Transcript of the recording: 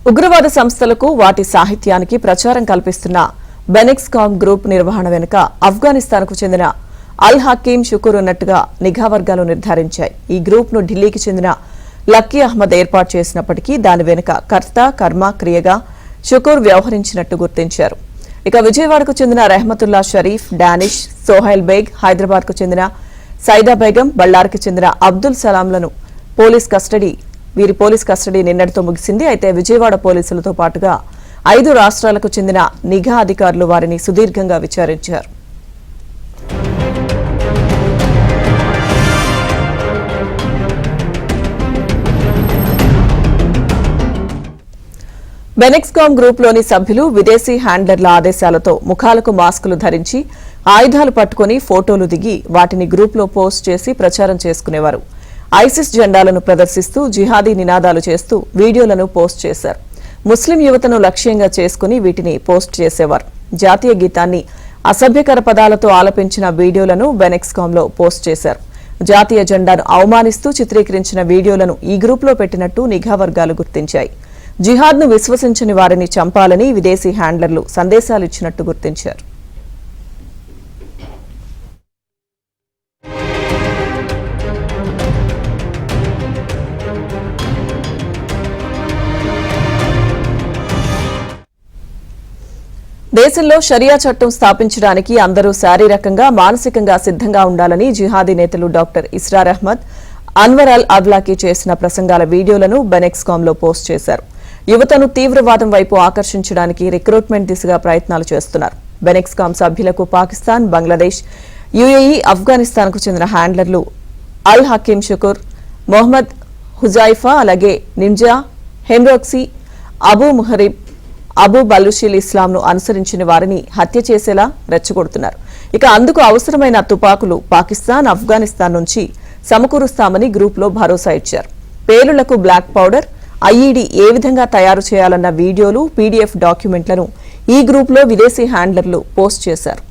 ఉగ్రవాద సంస్థలకు వాటి సాహిత్యానికి ప్రచారం కల్పిస్తున్న బెనెక్స్కామ్ గ్రూప్ నిర్వహణ వెనుక ఆఫ్ఘనిస్తాన్కు చెందిన అల్ హకీం షుకూర్ ఉన్నట్టుగా నిఘా వర్గాలు నిర్ధారించాయి. ఈ గ్రూప్ ను ఢిల్లీకి చెందిన లక్కీ అహ్మద్ ఏర్పాటు చేసినప్పటికీ దాని వెనుక కర్త కర్మ క్రియగా షుకూర్ వ్యవహరించినట్టు గుర్తించారు. ఇక విజయవాడకు చెందిన రెహమతుల్లా షరీఫ్, డానిష్, సోహైల్ బేగ్, హైదరాబాద్కు చెందిన సైదా బేగం, బళ్లారికి చెందిన అబ్దుల్ సలాంలను వీరి పోలీస్ కస్టడీ నిన్నటితో ముగిసింది. అయితే విజయవాడ పోలీసులతో పాటుగా 5 రాష్ట్రాలకు చెందిన నిఘా అధికారులు వారిని సుదీర్ఘంగా విచారించారు. బెనెక్స్కామ్ గ్రూప్లోని సభ్యులు విదేశీ హ్యాండ్లర్ల ఆదేశాలతో ముఖాలకు మాస్కులు ధరించి ఆయుధాలు పట్టుకుని ఫోటోలు దిగి వాటిని గ్రూప్లో పోస్ట్ చేసి ప్రచారం చేసుకునేవారు. ఐసిస్ జెండాలను ప్రదర్శిస్తూ జిహాదీ నినాదాలు చేస్తూ వీడియోలను పోస్ట్ చేశారు. ముస్లిం యువతను లక్ష్యంగా చేసుకుని వీటిని పోస్ట్ చేసేవారు. జాతీయ గీతాన్ని అసభ్యకర పదాలతో ఆలపించిన వీడియోలను బెనెక్స్కామ్లో పోస్ట్ చేశారు. జాతీయ జెండాను అవమానిస్తూ చిత్రీకరించిన వీడియోలను ఈ గ్రూప్లో పెట్టినట్టు నిఘా వర్గాలు గుర్తించాయి. జిహాద్ను విశ్వసించని వారిని చంపాలని విదేశీ హ్యాండ్లర్లు సందేశాలిచ్చినట్టు గుర్తించారు. దేశంలో షరియా చట్టం స్థాపించడానికి అందరూ శారీరకంగా, మానసికంగా సిద్ధంగా ఉండాలని జిహాదీ నేతలు డాక్టర్ ఇస్రార్ అహ్మద్, అన్వర్ అల్ అవ్లాకి చేసిన ప్రసంగాల వీడియోలను బెనెక్స్కామ్లో పోస్ట్ చేశారు. యువతను తీవ్రవాదం వైపు ఆకర్షించడానికి రిక్రూట్మెంట్ దిశగా ప్రయత్నాలు చేస్తున్నారు. బెనెక్స్కామ్ సభ్యులకు పాకిస్తాన్, బంగ్లాదేశ్, యుఏఈ, ఆఫ్ఘనిస్తాన్కు చెందిన హ్యాండ్లర్లు అల్ హకీం షుకూర్, మొహమ్మద్ హుజైఫా, అలాగే నింజా, హెమ్రోక్సీ, అబూ ముహరిబ్, అబూ బలుషిల్ ఇస్లాంను అనుసరించిన వారిని హత్య చేసేలా రెచ్చగొడుతున్నారు. ఇక అందుకు అవసరమైన తుపాకులు పాకిస్తాన్, ఆఫ్ఘనిస్తాన్ నుంచి సమకూరుస్తామని గ్రూప్లో భరోసా ఇచ్చారు. పేలుళ్లకు బ్లాక్ పౌడర్, ఐఈడీ ఏ విధంగా తయారు చేయాలన్న వీడియోలు, పీడీఎఫ్ డాక్యుమెంట్లను ఈ గ్రూప్లో విదేశీ హ్యాండ్లర్లు పోస్ట్ చేశారు.